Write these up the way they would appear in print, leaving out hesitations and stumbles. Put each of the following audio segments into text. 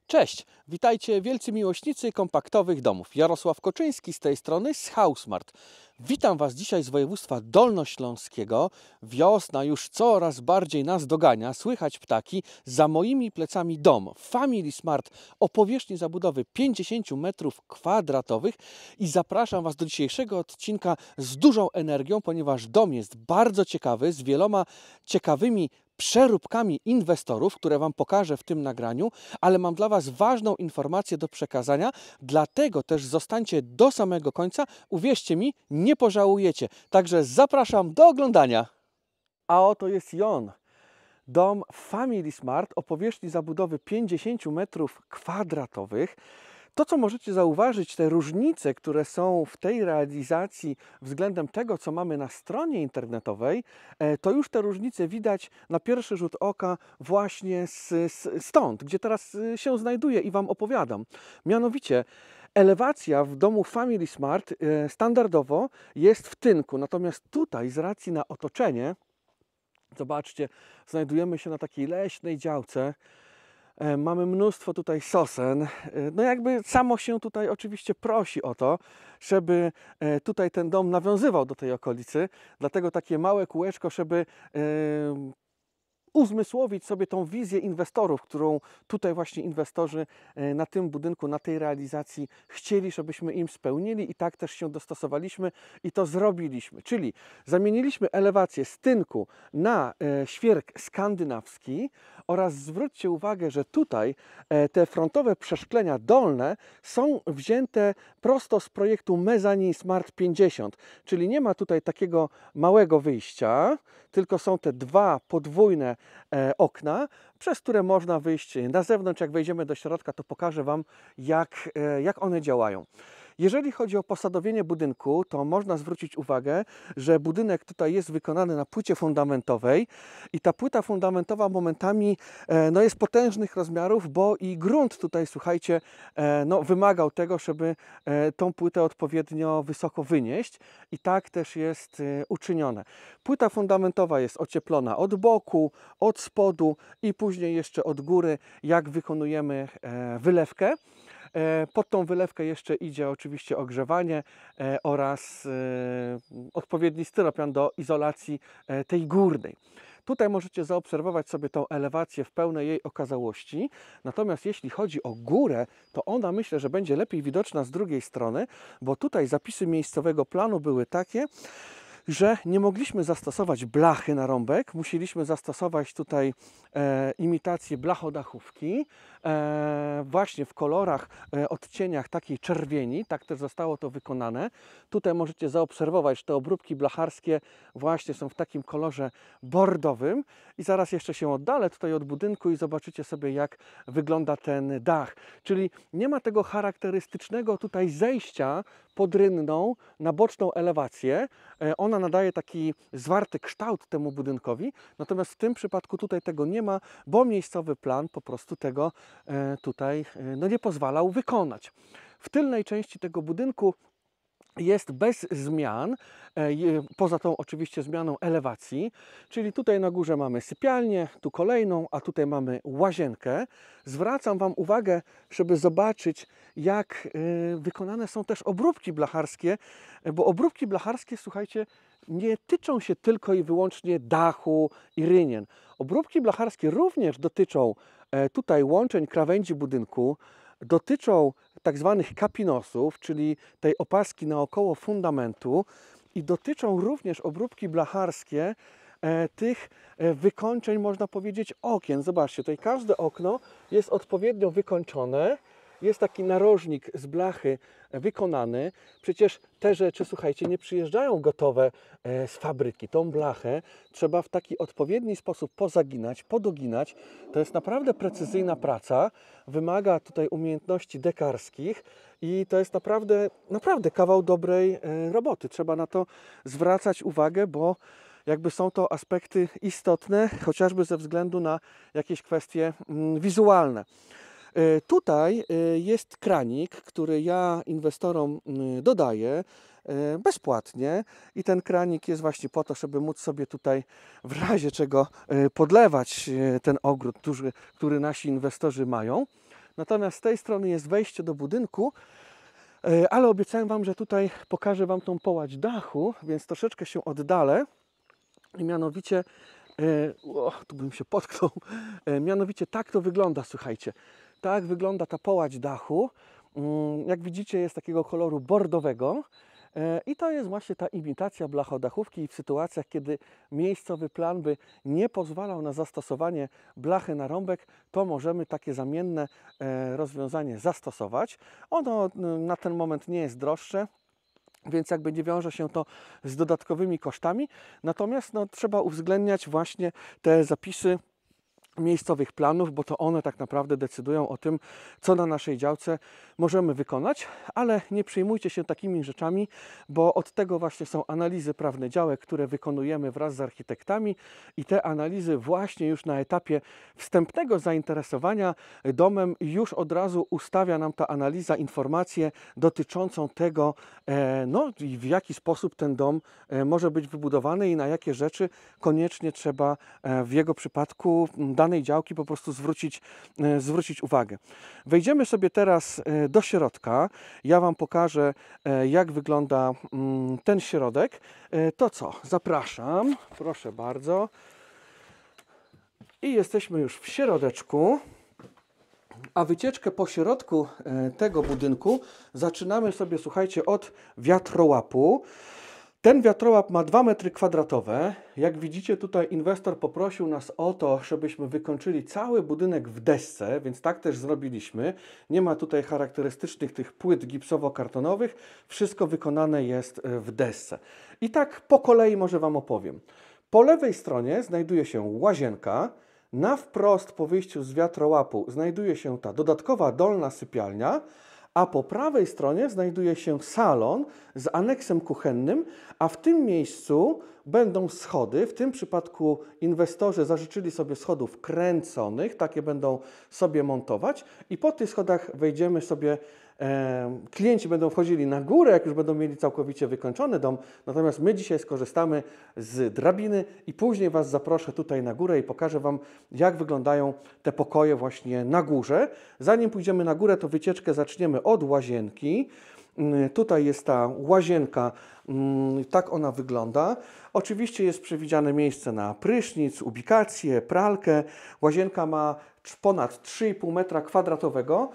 Cześć, witajcie wielcy miłośnicy kompaktowych domów. Jarosław Koczyński z tej strony z Housemart. Witam Was dzisiaj z województwa dolnośląskiego. Wiosna już coraz bardziej nas dogania. Słychać ptaki. Za moimi plecami dom Family Smart o powierzchni zabudowy 50 m2 i zapraszam Was do dzisiejszego odcinka z dużą energią, ponieważ dom jest bardzo ciekawy, z wieloma ciekawymi przeróbkami inwestorów, które Wam pokażę w tym nagraniu, ale mam dla Was ważną informację do przekazania, dlatego też zostańcie do samego końca. Uwierzcie mi, nie pożałujecie. Także zapraszam do oglądania. A oto jest i on. Dom Family Smart o powierzchni zabudowy 50 m2. To, co możecie zauważyć, te różnice, które są w tej realizacji względem tego, co mamy na stronie internetowej, to już te różnice widać na pierwszy rzut oka właśnie stąd, gdzie teraz się znajduję i Wam opowiadam. Mianowicie elewacja w domu Family Smart standardowo jest w tynku, natomiast tutaj z racji na otoczenie, zobaczcie, znajdujemy się na takiej leśnej działce. Mamy mnóstwo tutaj sosen. No jakby samo się tutaj oczywiście prosi o to, żeby tutaj ten dom nawiązywał do tej okolicy. Dlatego takie małe kółeczko, żeby uzmysłowić sobie tą wizję inwestorów, którą tutaj właśnie inwestorzy na tym budynku, na tej realizacji chcieli, żebyśmy im spełnili i tak też się dostosowaliśmy i to zrobiliśmy. Czyli zamieniliśmy elewację z tynku na świerk skandynawski oraz zwróćcie uwagę, że tutaj te frontowe przeszklenia dolne są wzięte prosto z projektu Mezzanine Smart 50, czyli nie ma tutaj takiego małego wyjścia, tylko są te dwa podwójne okna, przez które można wyjść na zewnątrz. Jak wejdziemy do środka, to pokażę Wam, jak one działają. Jeżeli chodzi o posadowienie budynku, to można zwrócić uwagę, że budynek tutaj jest wykonany na płycie fundamentowej i ta płyta fundamentowa momentami no jest potężnych rozmiarów, bo i grunt tutaj, słuchajcie, no wymagał tego, żeby tą płytę odpowiednio wysoko wynieść i tak też jest uczynione. Płyta fundamentowa jest ocieplona od boku, od spodu i później jeszcze od góry, jak wykonujemy wylewkę. Pod tą wylewkę jeszcze idzie oczywiście ogrzewanie oraz odpowiedni styropian do izolacji tej górnej. Tutaj możecie zaobserwować sobie tą elewację w pełnej jej okazałości. Natomiast jeśli chodzi o górę, to ona myślę, że będzie lepiej widoczna z drugiej strony, bo tutaj zapisy miejscowego planu były takie, że nie mogliśmy zastosować blachy na rąbek, musieliśmy zastosować tutaj imitację blachodachówki, właśnie w kolorach, odcieniach takiej czerwieni, tak też zostało to wykonane. Tutaj możecie zaobserwować, że te obróbki blacharskie właśnie są w takim kolorze bordowym i zaraz jeszcze się oddalę tutaj od budynku i zobaczycie sobie, jak wygląda ten dach. Czyli nie ma tego charakterystycznego tutaj zejścia pod rynną na boczną elewację. Ona nadaje taki zwarty kształt temu budynkowi, natomiast w tym przypadku tutaj tego nie ma, bo miejscowy plan po prostu tego tutaj no, nie pozwalał wykonać. W tylnej części tego budynku jest bez zmian, poza tą oczywiście zmianą elewacji, czyli tutaj na górze mamy sypialnię, tu kolejną, a tutaj mamy łazienkę. Zwracam Wam uwagę, żeby zobaczyć, jak wykonane są też obróbki blacharskie, bo obróbki blacharskie, słuchajcie, nie tyczą się tylko i wyłącznie dachu i rynien. Obróbki blacharskie również dotyczą tutaj łączeń krawędzi budynku, dotyczą tak zwanych kapinosów, czyli tej opaski naokoło fundamentu i dotyczą również obróbki blacharskie tych wykończeń, można powiedzieć, okien. Zobaczcie, tutaj każde okno jest odpowiednio wykończone. Jest taki narożnik z blachy wykonany. Przecież te rzeczy, słuchajcie, nie przyjeżdżają gotowe z fabryki. Tą blachę trzeba w taki odpowiedni sposób pozaginać, podoginać. To jest naprawdę precyzyjna praca. Wymaga tutaj umiejętności dekarskich i to jest naprawdę kawał dobrej roboty. Trzeba na to zwracać uwagę, bo jakby są to aspekty istotne, chociażby ze względu na jakieś kwestie wizualne. Tutaj jest kranik, który ja inwestorom dodaję bezpłatnie i ten kranik jest właśnie po to, żeby móc sobie tutaj w razie czego podlewać ten ogród, który nasi inwestorzy mają. Natomiast z tej strony jest wejście do budynku, ale obiecałem Wam, że tutaj pokażę Wam tą połać dachu, więc troszeczkę się oddalę i mianowicie, tu bym się potknął, mianowicie tak to wygląda, słuchajcie. Tak wygląda ta połać dachu. Jak widzicie, jest takiego koloru bordowego. I to jest właśnie ta imitacja blachodachówki i w sytuacjach, kiedy miejscowy plan by nie pozwalał na zastosowanie blachy na rąbek, to możemy takie zamienne rozwiązanie zastosować. Ono na ten moment nie jest droższe, więc jakby nie wiąże się to z dodatkowymi kosztami. Natomiast trzeba uwzględniać właśnie te zapisy miejscowych planów, bo to one tak naprawdę decydują o tym, co na naszej działce możemy wykonać, ale nie przejmujcie się takimi rzeczami, bo od tego właśnie są analizy prawne działek, które wykonujemy wraz z architektami i te analizy właśnie już na etapie wstępnego zainteresowania domem już od razu ustawia nam ta analiza informację dotyczącą tego, w jaki sposób ten dom może być wybudowany i na jakie rzeczy koniecznie trzeba w jego przypadku danej działki po prostu zwrócić uwagę. Wejdziemy sobie teraz do środka. Ja Wam pokażę, jak wygląda ten środek. To co? Zapraszam. Proszę bardzo. I jesteśmy już w środeczku. A wycieczkę po środku tego budynku zaczynamy sobie, słuchajcie, od wiatrołapu. Ten wiatrołap ma 2 metry kwadratowe. Jak widzicie, tutaj inwestor poprosił nas o to, żebyśmy wykończyli cały budynek w desce, więc tak też zrobiliśmy. Nie ma tutaj charakterystycznych tych płyt gipsowo-kartonowych. Wszystko wykonane jest w desce. I tak po kolei może Wam opowiem. Po lewej stronie znajduje się łazienka. Na wprost po wyjściu z wiatrołapu znajduje się ta dodatkowa dolna sypialnia, a po prawej stronie znajduje się salon z aneksem kuchennym, a w tym miejscu będą schody. W tym przypadku inwestorzy zażyczyli sobie schodów kręconych, takie będą sobie montować i po tych schodach wejdziemy sobie, klienci będą wchodzili na górę, jak już będą mieli całkowicie wykończony dom, natomiast my dzisiaj skorzystamy z drabiny i później Was zaproszę tutaj na górę i pokażę Wam, jak wyglądają te pokoje właśnie na górze. Zanim pójdziemy na górę, to wycieczkę zaczniemy od łazienki. Tutaj jest ta łazienka, tak ona wygląda. Oczywiście jest przewidziane miejsce na prysznic, ubikację, pralkę. Łazienka ma ponad 3,5 metra kwadratowego,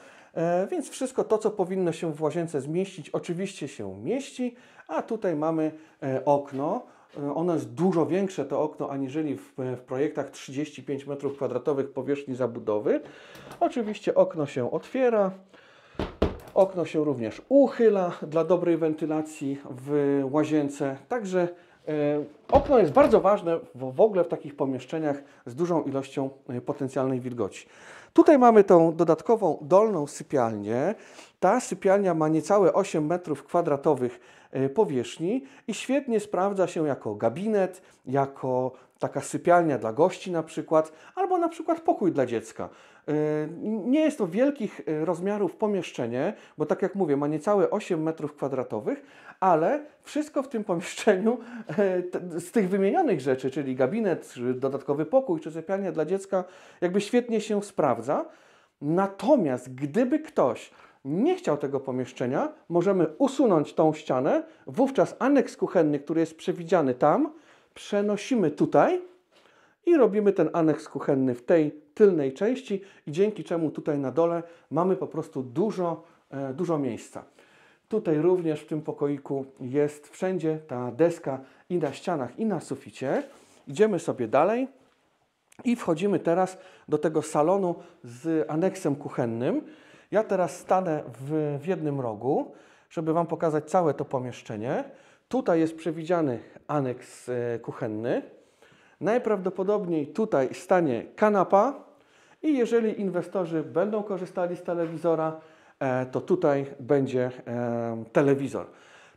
więc wszystko to, co powinno się w łazience zmieścić, oczywiście się mieści. A tutaj mamy okno. Ono jest dużo większe, to okno, aniżeli w projektach 35 m² powierzchni zabudowy. Oczywiście okno się otwiera. Okno się również uchyla dla dobrej wentylacji w łazience. Także okno jest bardzo ważne w ogóle w takich pomieszczeniach z dużą ilością potencjalnej wilgoci. Tutaj mamy tą dodatkową dolną sypialnię. Ta sypialnia ma niecałe 8 m² powierzchni i świetnie sprawdza się jako gabinet, jako taka sypialnia dla gości na przykład, albo na przykład pokój dla dziecka. Nie jest to wielkich rozmiarów pomieszczenie, bo tak jak mówię, ma niecałe 8 m², ale wszystko w tym pomieszczeniu z tych wymienionych rzeczy, czyli gabinet, dodatkowy pokój czy sypialnia dla dziecka, jakby świetnie się sprawdza. Natomiast gdyby ktoś nie chciał tego pomieszczenia, możemy usunąć tą ścianę, wówczas aneks kuchenny, który jest przewidziany tam, przenosimy tutaj i robimy ten aneks kuchenny w tej tylnej części i dzięki czemu tutaj na dole mamy po prostu dużo miejsca. Tutaj również w tym pokoiku jest wszędzie ta deska i na ścianach, i na suficie. Idziemy sobie dalej i wchodzimy teraz do tego salonu z aneksem kuchennym. Ja teraz stanę w jednym rogu, żeby Wam pokazać całe to pomieszczenie. Tutaj jest przewidziany aneks kuchenny. Najprawdopodobniej tutaj stanie kanapa i jeżeli inwestorzy będą korzystali z telewizora, to tutaj będzie telewizor.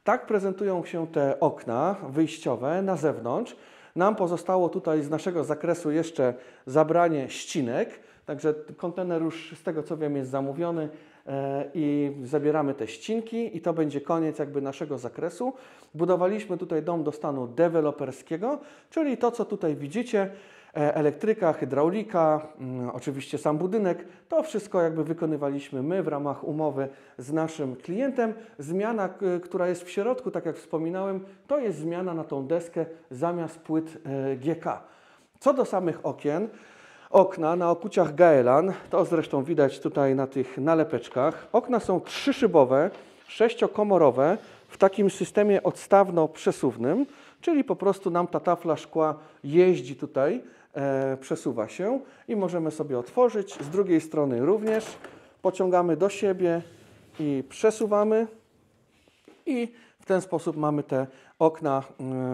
Tak prezentują się te okna wyjściowe na zewnątrz. Nam pozostało tutaj z naszego zakresu jeszcze zabranie ścinek, także kontener już z tego co wiem jest zamówiony i zabieramy te ścinki i to będzie koniec jakby naszego zakresu. Budowaliśmy tutaj dom do stanu deweloperskiego, czyli to co tutaj widzicie, Elektryka, hydraulika, oczywiście sam budynek, to wszystko jakby wykonywaliśmy my w ramach umowy z naszym klientem. Zmiana, która jest w środku, tak jak wspominałem, to jest zmiana na tą deskę zamiast płyt GK. Co do samych okien, okna na okuciach Gaelan, to zresztą widać tutaj na tych nalepeczkach. Okna są trzyszybowe, sześciokomorowe w takim systemie odstawno-przesuwnym, czyli po prostu nam ta tafla szkła jeździ tutaj, przesuwa się i możemy sobie otworzyć. Z drugiej strony również pociągamy do siebie i przesuwamy i w ten sposób mamy te okna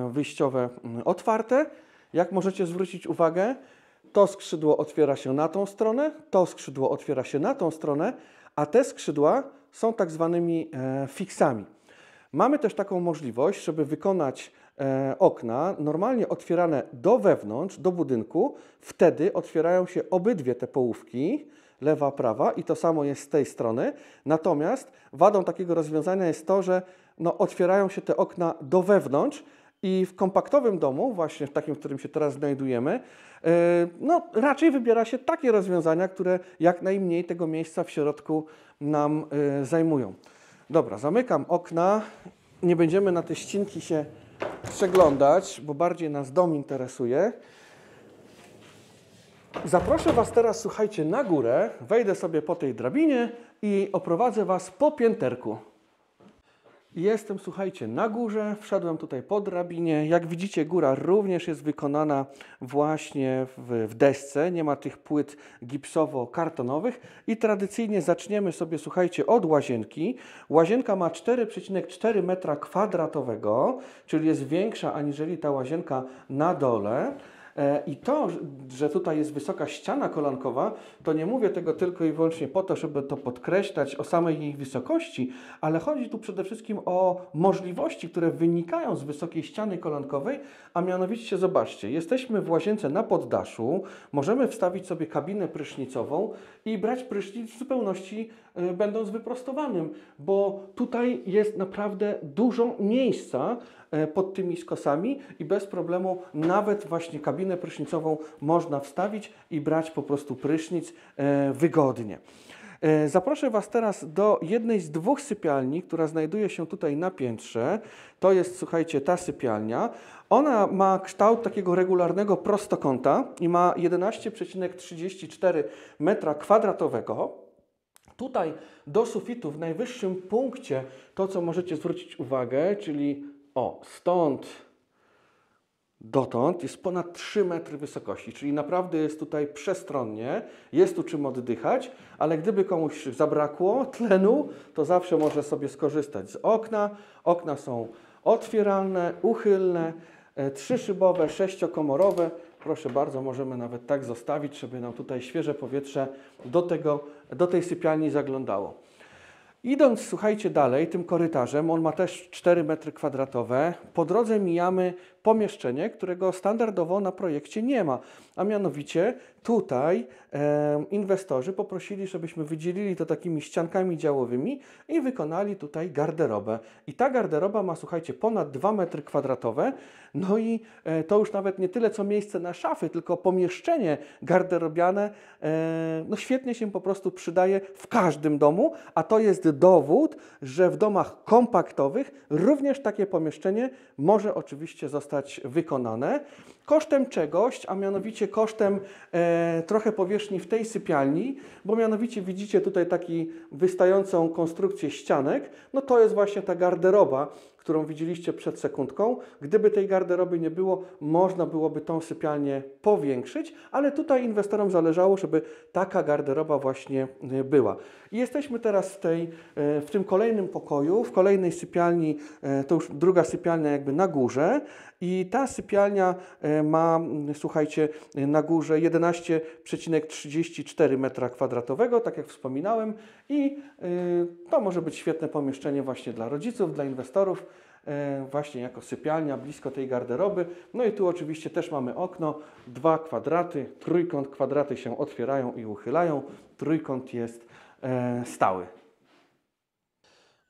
wyjściowe otwarte. Jak możecie zwrócić uwagę, to skrzydło otwiera się na tą stronę, to skrzydło otwiera się na tą stronę, a te skrzydła są tak zwanymi fiksami. Mamy też taką możliwość, żeby wykonać okna normalnie otwierane do wewnątrz, do budynku. Wtedy otwierają się obydwie te połówki, lewa, prawa i to samo jest z tej strony. Natomiast wadą takiego rozwiązania jest to, że otwierają się te okna do wewnątrz i w kompaktowym domu, właśnie w takim, w którym się teraz znajdujemy, raczej wybiera się takie rozwiązania, które jak najmniej tego miejsca w środku nam zajmują. Dobra, zamykam okna. Nie będziemy na te ścinki się przeglądać, bo bardziej nas dom interesuje. Zaproszę Was teraz, słuchajcie, na górę. Wejdę sobie po tej drabinie i oprowadzę Was po pięterku. Jestem, słuchajcie, na górze, wszedłem tutaj po drabinie. Jak widzicie, góra również jest wykonana właśnie w desce, nie ma tych płyt gipsowo-kartonowych i tradycyjnie zaczniemy sobie, słuchajcie, od łazienki. Łazienka ma 4,4 m², czyli jest większa aniżeli ta łazienka na dole. I to, że tutaj jest wysoka ściana kolankowa, to nie mówię tego tylko i wyłącznie po to, żeby to podkreślać o samej jej wysokości, ale chodzi tu przede wszystkim o możliwości, które wynikają z wysokiej ściany kolankowej, a mianowicie zobaczcie, jesteśmy w łazience na poddaszu, możemy wstawić sobie kabinę prysznicową i brać prysznic w zupełności będąc wyprostowanym, bo tutaj jest naprawdę dużo miejsca pod tymi skosami i bez problemu nawet właśnie kabinę prysznicową można wstawić i brać po prostu prysznic wygodnie. Zaproszę Was teraz do jednej z dwóch sypialni, która znajduje się tutaj na piętrze. To jest, słuchajcie, ta sypialnia. Ona ma kształt takiego regularnego prostokąta i ma 11,34 m². Tutaj do sufitu w najwyższym punkcie to, co możecie zwrócić uwagę, czyli stąd dotąd jest ponad 3 metry wysokości, czyli naprawdę jest tutaj przestronnie, jest tu czym oddychać, ale gdyby komuś zabrakło tlenu, to zawsze może sobie skorzystać z okna. Okna są otwieralne, uchylne, trzyszybowe, sześciokomorowe. Proszę bardzo, możemy nawet tak zostawić, żeby nam tutaj świeże powietrze do tej sypialni zaglądało. Idąc, słuchajcie, dalej tym korytarzem, on ma też 4 m², po drodze mijamy pomieszczenie, którego standardowo na projekcie nie ma, a mianowicie tutaj inwestorzy poprosili, żebyśmy wydzielili to takimi ściankami działowymi i wykonali tutaj garderobę. I ta garderoba ma, słuchajcie, ponad 2 m², no i to już nawet nie tyle co miejsce na szafy, tylko pomieszczenie garderobiane świetnie się po prostu przydaje w każdym domu, a to jest dowód, że w domach kompaktowych również takie pomieszczenie może oczywiście zostać wykonane. Kosztem czegoś, a mianowicie kosztem trochę powierzchni w tej sypialni, bo mianowicie widzicie tutaj taką wystającą konstrukcję ścianek, no to jest właśnie ta garderoba, którą widzieliście przed sekundką. Gdyby tej garderoby nie było, można byłoby tą sypialnię powiększyć, ale tutaj inwestorom zależało, żeby taka garderoba właśnie była. I jesteśmy teraz w tym kolejnym pokoju, w kolejnej sypialni, to już druga sypialnia jakby na górze i ta sypialnia ma, słuchajcie, na górze 11,34 m², tak jak wspominałem i to może być świetne pomieszczenie właśnie dla rodziców, dla inwestorów, właśnie jako sypialnia blisko tej garderoby. No i tu oczywiście też mamy okno, 2 kwadraty, trójkąt, kwadraty się otwierają i uchylają, trójkąt jest stały.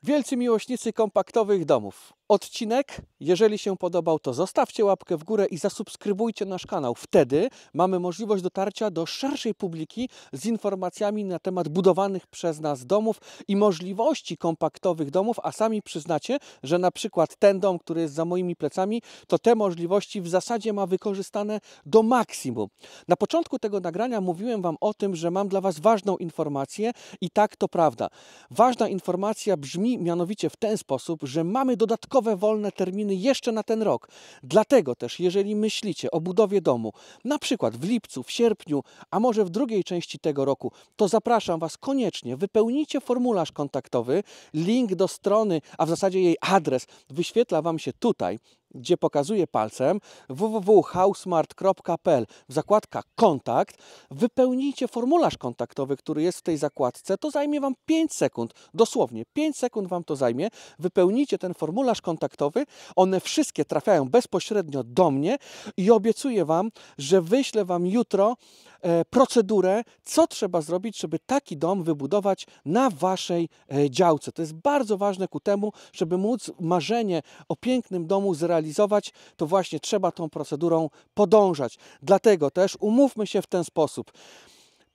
Wielcy miłośnicy kompaktowych domów, odcinek. Jeżeli się podobał, to zostawcie łapkę w górę i zasubskrybujcie nasz kanał. Wtedy mamy możliwość dotarcia do szerszej publiki z informacjami na temat budowanych przez nas domów i możliwości kompaktowych domów, a sami przyznacie, że na przykład ten dom, który jest za moimi plecami, to te możliwości w zasadzie ma wykorzystane do maksimum. Na początku tego nagrania mówiłem Wam o tym, że mam dla Was ważną informację i tak to prawda. Ważna informacja brzmi mianowicie w ten sposób, że mamy dodatkowe wolne terminy jeszcze na ten rok. Dlatego też, jeżeli myślicie o budowie domu, na przykład w lipcu, w sierpniu, a może w drugiej części tego roku, to zapraszam Was koniecznie, wypełnijcie formularz kontaktowy, link do strony, a w zasadzie jej adres wyświetla Wam się tutaj, gdzie pokazuję palcem, www.housmart.pl, w zakładka kontakt, wypełnijcie formularz kontaktowy, który jest w tej zakładce, to zajmie Wam 5 sekund, dosłownie 5 sekund Wam to zajmie, wypełnijcie ten formularz kontaktowy, one wszystkie trafiają bezpośrednio do mnie i obiecuję Wam, że wyślę Wam jutro procedurę, co trzeba zrobić, żeby taki dom wybudować na Waszej działce. To jest bardzo ważne ku temu, żeby móc marzenie o pięknym domu zrealizować, to właśnie trzeba tą procedurą podążać. Dlatego też umówmy się w ten sposób.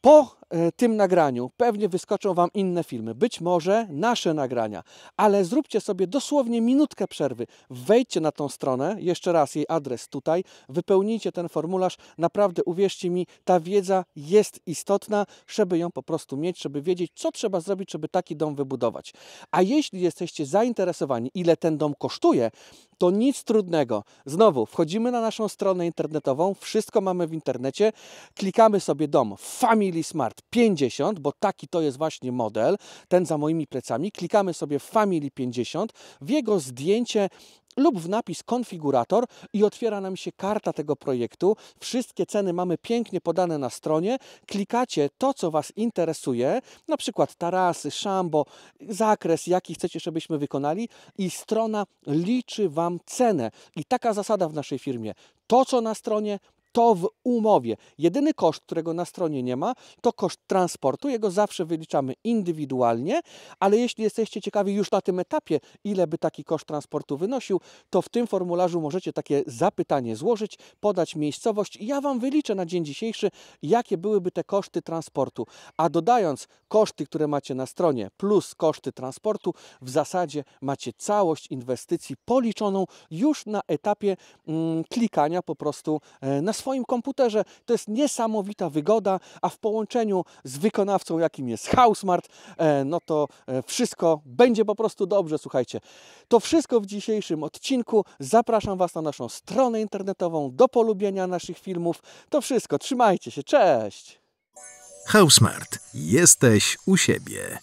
Po tym nagraniu pewnie wyskoczą Wam inne filmy, być może nasze nagrania, ale zróbcie sobie dosłownie minutkę przerwy. Wejdźcie na tą stronę, jeszcze raz jej adres tutaj, wypełnijcie ten formularz. Naprawdę uwierzcie mi, ta wiedza jest istotna, żeby ją po prostu mieć, żeby wiedzieć, co trzeba zrobić, żeby taki dom wybudować. A jeśli jesteście zainteresowani, ile ten dom kosztuje, to nic trudnego. Znowu, wchodzimy na naszą stronę internetową, wszystko mamy w internecie, klikamy sobie dom Family Smart 50, bo taki to jest właśnie model, ten za moimi plecami, klikamy sobie Family 50, w jego zdjęcie lub w napis konfigurator i otwiera nam się karta tego projektu. Wszystkie ceny mamy pięknie podane na stronie. Klikacie to, co Was interesuje, na przykład tarasy, szambo, zakres, jaki chcecie, żebyśmy wykonali i strona liczy Wam cenę. I taka zasada w naszej firmie. To, co na stronie, to w umowie. Jedyny koszt, którego na stronie nie ma, to koszt transportu. Jego zawsze wyliczamy indywidualnie, ale jeśli jesteście ciekawi już na tym etapie, ile by taki koszt transportu wynosił, to w tym formularzu możecie takie zapytanie złożyć, podać miejscowość i ja Wam wyliczę na dzień dzisiejszy, jakie byłyby te koszty transportu. A dodając koszty, które macie na stronie, plus koszty transportu, w zasadzie macie całość inwestycji policzoną już na etapie klikania po prostu na swoim komputerze. To jest niesamowita wygoda, a w połączeniu z wykonawcą, jakim jest Housmart, no to wszystko będzie po prostu dobrze. Słuchajcie, to wszystko w dzisiejszym odcinku. Zapraszam Was na naszą stronę internetową, do polubienia naszych filmów. To wszystko. Trzymajcie się. Cześć! Housmart. Jesteś u siebie.